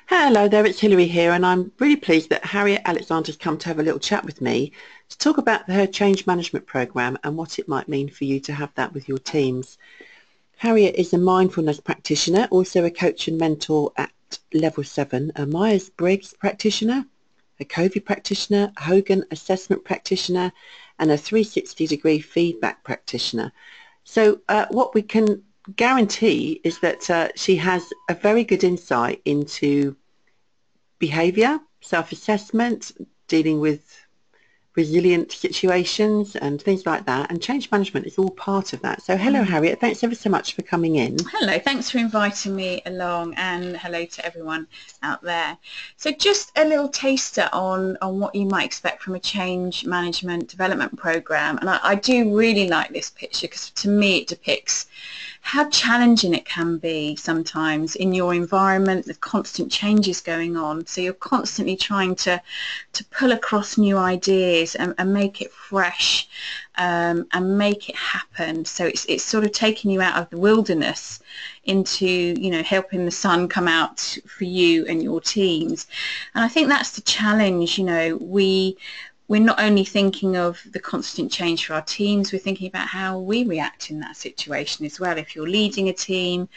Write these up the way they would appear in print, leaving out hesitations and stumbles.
Hello there, it's Hilary here, and I'm really pleased that Harriet Alexander's come to have a little chat with me to talk about her change management program and what it might mean for you to have that with your teams. Harriet is a mindfulness practitioner, also a coach and mentor at Level 7, a Myers-Briggs practitioner, a Covey practitioner, a Hogan assessment practitioner, and a 360-degree feedback practitioner. So what we can guarantee is that she has a very good insight into behaviour, self-assessment, dealing with resilient situations and things like that, and change management is all part of that. So hello Harriet, thanks ever so much for coming in. Hello, thanks for inviting me along, and hello to everyone out there. So just a little taster on what you might expect from a change management development program, and I do really like this picture because to me it depicts how challenging it can be sometimes in your environment, the constant changes going on. So you're constantly trying to pull across new ideas and make it fresh and make it happen. So it's sort of taking you out of the wilderness into, you know, helping the sun come out for you and your teams. And I think that's the challenge. You know, we're not only thinking of the constant change for our teams, we're thinking about how we react in that situation as well. If you're leading a team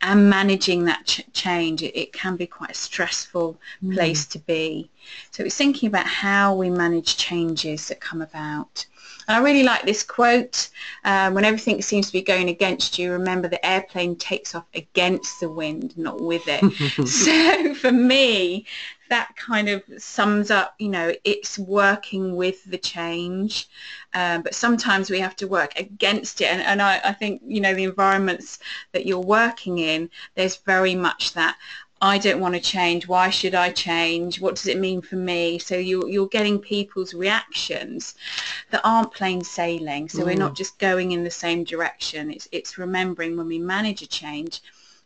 and managing that change, it can be quite a stressful place to be. So it's thinking about how we manage changes that come about. And I really like this quote, when everything seems to be going against you, remember the airplane takes off against the wind, not with it. So for me, that kind of sums up, you know, it's working with the change, but sometimes we have to work against it. And I think, you know, the environments that you're working in, there's very much that I don't want to change. Why should I change? What does it mean for me? So you're getting people's reactions that aren't plain sailing. So we're not just going in the same direction. It's remembering when we manage a change,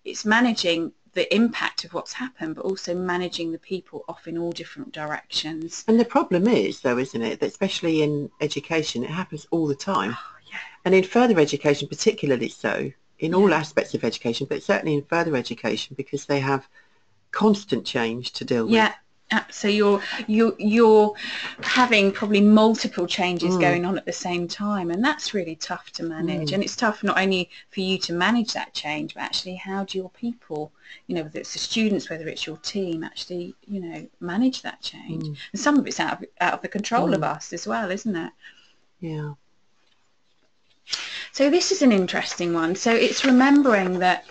it's managing the impact of what's happened, but also managing the people off in all different directions. And the problem is, though, isn't it, that especially in education, it happens all the time. Oh, yeah. And in further education, particularly so, in all aspects of education, but certainly in further education, because they have constant change to deal with. Yeah. So you're having probably multiple changes going on at the same time, and that's really tough to manage. And it's tough not only for you to manage that change, but actually how do your people, you know, whether it's the students, whether it's your team, actually, you know, manage that change. And some of it's out of the control of us as well, isn't it? Yeah. So this is an interesting one. So it's remembering that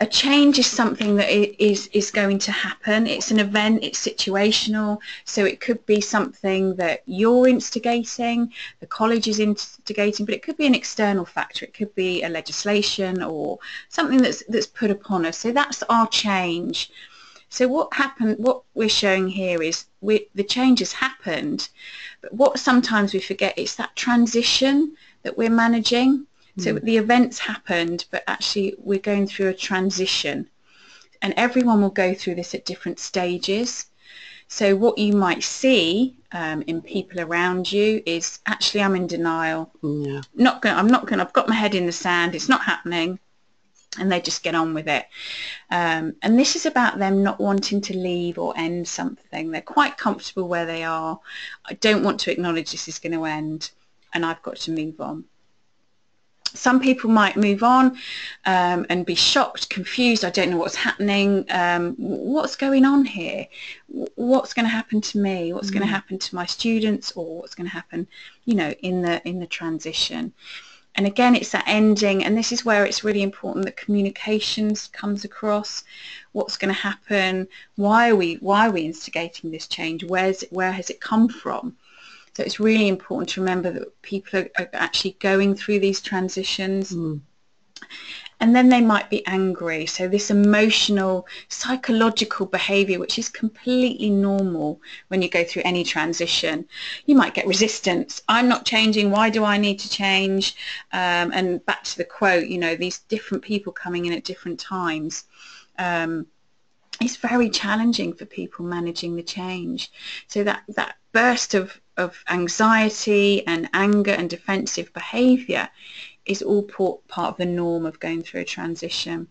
a change is something that is going to happen. It's an event, it's situational, so it could be something that you're instigating, the college is instigating, but it could be an external factor. It could be a legislation or something that's put upon us. So that's our change. So what we're showing here is the change has happened, but what sometimes we forget is that transition that we're managing. So the events happened, but actually we're going through a transition, and everyone will go through this at different stages. So what you might see in people around you is actually I'm in denial. Yeah. I've got my head in the sand. It's not happening. And they just get on with it. And this is about them not wanting to leave or end something. They're quite comfortable where they are. I don't want to acknowledge this is going to end, and I've got to move on. Some people might move on and be shocked, confused. I don't know what's happening. What's going on here? What's going to happen to me? What's going to happen to my students? Or what's going to happen, you know, in the transition? And again, it's that ending, and this is where it's really important that communications comes across. What's going to happen? Why are we instigating this change? Where has it come from? So it's really important to remember that people are actually going through these transitions. And then they might be angry. So this emotional, psychological behaviour, which is completely normal when you go through any transition. You might get resistance. I'm not changing. Why do I need to change? And back to the quote, you know, these different people coming in at different times. It's very challenging for people managing the change. So that burst of anxiety and anger and defensive behaviour is all part of the norm of going through a transition.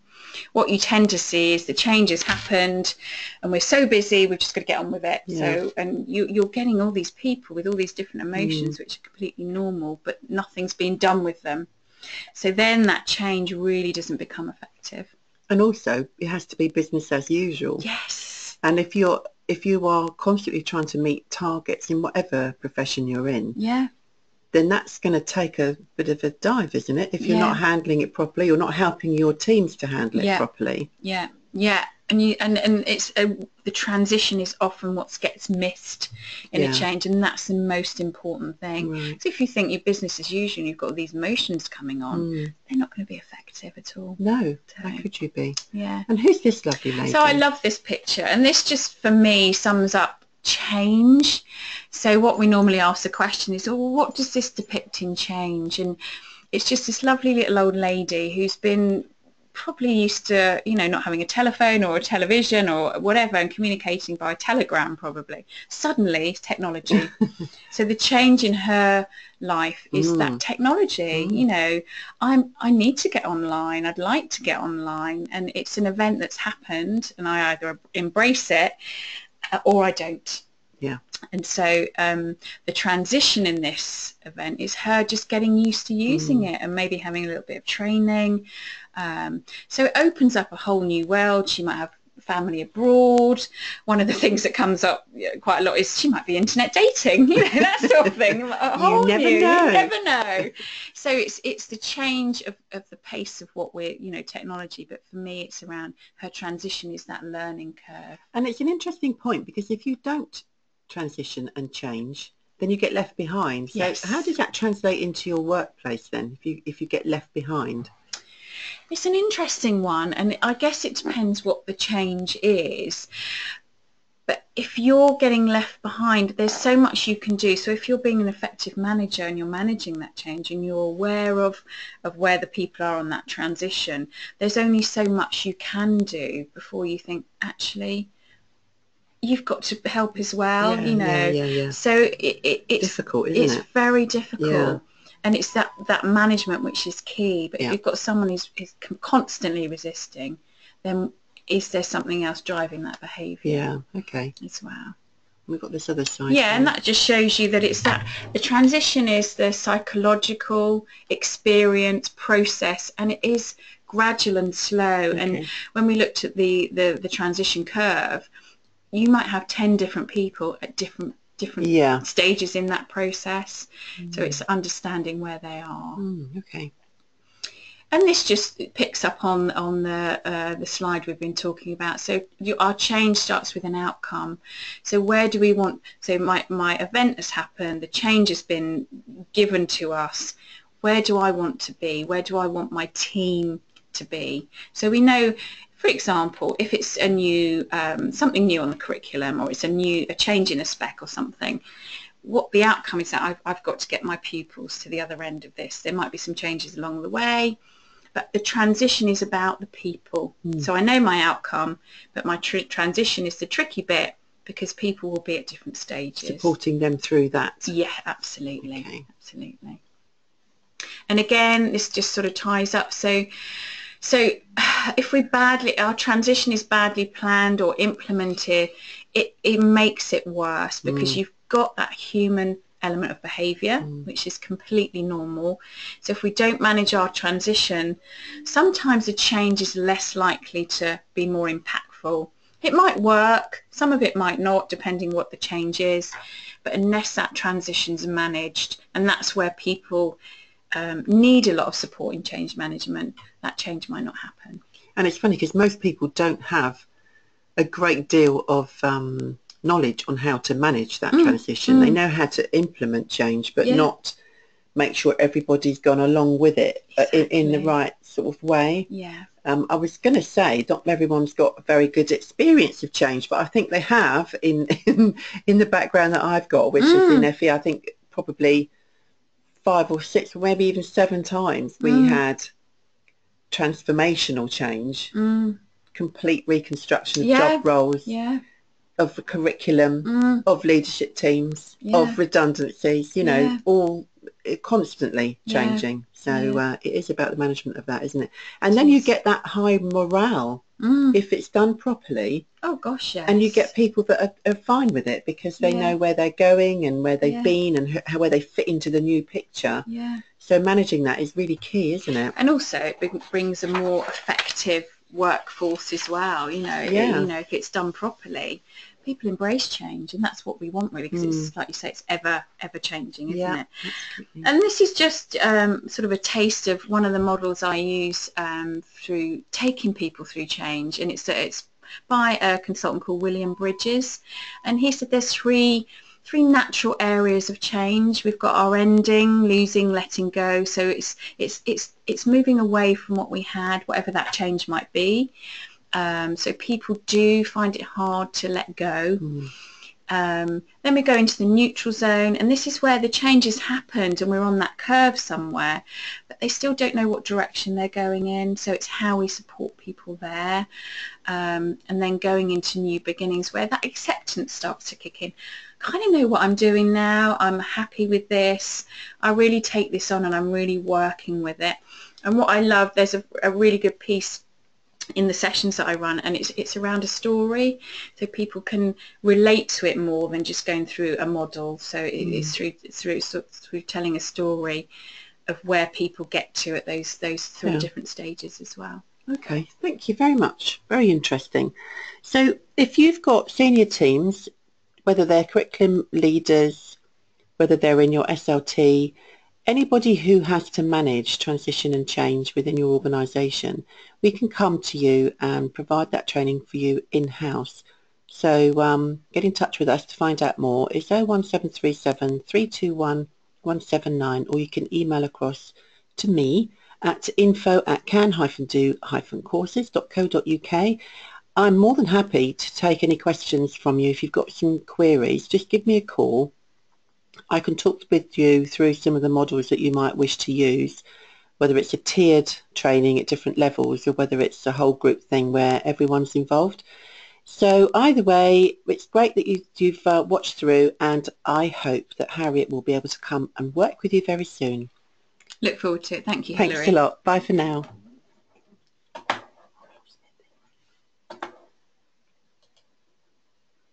What you tend to see is the change has happened and we're so busy, we've just got to get on with it. Yeah. So, and you're getting all these people with all these different emotions, which are completely normal, but nothing's been done with them. So then that change really doesn't become effective. And also, it has to be business as usual. Yes. And if you are constantly trying to meet targets in whatever profession you're in, Yeah. then that's going to take a bit of a dive, isn't it? If you're not handling it properly, or not helping your teams to handle it properly. Yeah. Yeah. And it's the transition is often what gets missed in a change, and that's the most important thing. Right. So if you think your business as usual and you've got these emotions coming on, they're not going to be effective at all. No, how could you be? Yeah. And who's this lovely lady? So I love this picture, and this just for me sums up change. So what we normally ask the question is, oh, what does this depict in change? And it's just this lovely little old lady who's been probably used to, you know, not having a telephone or a television or whatever, and communicating by telegram probably. Suddenly technology. So the change in her life is that technology. You know, I need to get online, I'd like to get online, and it's an event that's happened and I either embrace it or I don't. Yeah. And so the transition in this event is her just getting used to using it and maybe having a little bit of training. So it opens up a whole new world. She might have family abroad. One of the things that comes up quite a lot is she might be internet dating, you know, that sort of thing. You never know. So it's the change of the pace of what we're, you know, technology. But for me, it's around her transition is that learning curve. And it's an interesting point, because if you don't transition and change, then you get left behind. So how does that translate into your workplace then, if you get left behind? It's an interesting one, and I guess it depends what the change is. But if you're getting left behind, there's so much you can do. So if you're being an effective manager and you're managing that change and you're aware of where the people are on that transition, there's only so much you can do before you think, actually, you've got to help as well, you know. So it's difficult, isn't it? It's very difficult. Yeah. And it's that management which is key. But if you've got someone who's constantly resisting, then is there something else driving that behaviour? Yeah, okay. As well. We've got this other side. Yeah, and that just shows you that it's that the transition is the psychological experience process, and it is gradual and slow. Okay. And when we looked at the transition curve, you might have 10 different people at different stages in that process. So it's understanding where they are. Okay. And this just picks up on the slide we've been talking about. So our change starts with an outcome. So where do we want? So my event has happened. The change has been given to us. Where do I want to be? Where do I want my team to be? So we know, for example, if it's a new something new on the curriculum, or it's a change in a spec or something, what the outcome is that I've got to get my pupils to the other end of this. There might be some changes along the way, but the transition is about the people. So I know my outcome, but my transition is the tricky bit, because people will be at different stages. Supporting them through that. Yeah, absolutely. Okay. Absolutely. And again, this just sort of ties up. So if our transition is badly planned or implemented, it makes it worse, because you've got that human element of behaviour, which is completely normal. So if we don't manage our transition, sometimes a change is less likely to be more impactful. It might work, some of it might not, depending what the change is, but unless that transition's managed, and that's where people need a lot of support in change management, that change might not happen. And it's funny, because most people don't have a great deal of knowledge on how to manage that transition. They know how to implement change, but not make sure everybody's gone along with it in the right sort of way. Yeah. I was going to say, not everyone's got a very good experience of change, but I think they have in the background that I've got, which is in FE. I think probably 5 or 6 or maybe even 7 times we had transformational change, complete reconstruction of job roles, of the curriculum, of leadership teams, of redundancies, you know, all constantly Yeah. changing. So Yeah. it is about the management of that, isn't it? And It then you is. get that high morale Mm. if it's done properly. Oh gosh, And you get yes. people that are fine with it because they Yeah. know where they're going and where they've Yeah. been and where they fit into the new picture. Yeah. So managing that is really key, isn't it? And also it brings a more effective workforce as well. Yeah. If it's done properly, people embrace change, and that's what we want really, because it's like you say, it's ever changing, isn't Yeah, it? absolutely. And this is just sort of a taste of one of the models I use through taking people through change, and it's by a consultant called William Bridges, and he said there's three natural areas of change. We've got our ending, losing, letting go. So it's moving away from what we had, whatever that change might be. So people do find it hard to let go. Then we go into the neutral zone, and this is where the change has happened and we're on that curve somewhere, but they still don't know what direction they're going in, so it's how we support people there. And then going into new beginnings, where that acceptance starts to kick in. Kind of know what I'm doing now, I'm happy with this, I really take this on and I'm really working with it. And what I love, there's a really good piece in the sessions that I run, and it's around a story, so people can relate to it more than just going through a model. So it's through telling a story of where people get to at those three different stages as well. Okay, thank you very much. Very interesting. So if you've got senior teams, whether they're curriculum leaders, whether they're in your SLT, anybody who has to manage transition and change within your organisation, we can come to you and provide that training for you in-house. So get in touch with us to find out more. It's 01737 321 179, or you can email across to me at info@can-do-courses.co.uk. I'm more than happy to take any questions from you. If you've got some queries, just give me a call. I can talk with you through some of the models that you might wish to use, whether it's a tiered training at different levels or whether it's a whole group thing where everyone's involved. So either way, it's great that you've watched through, and I hope that Harriet will be able to come and work with you very soon. Look forward to it. Thank you, Thanks a Hilary. lot. Bye for now.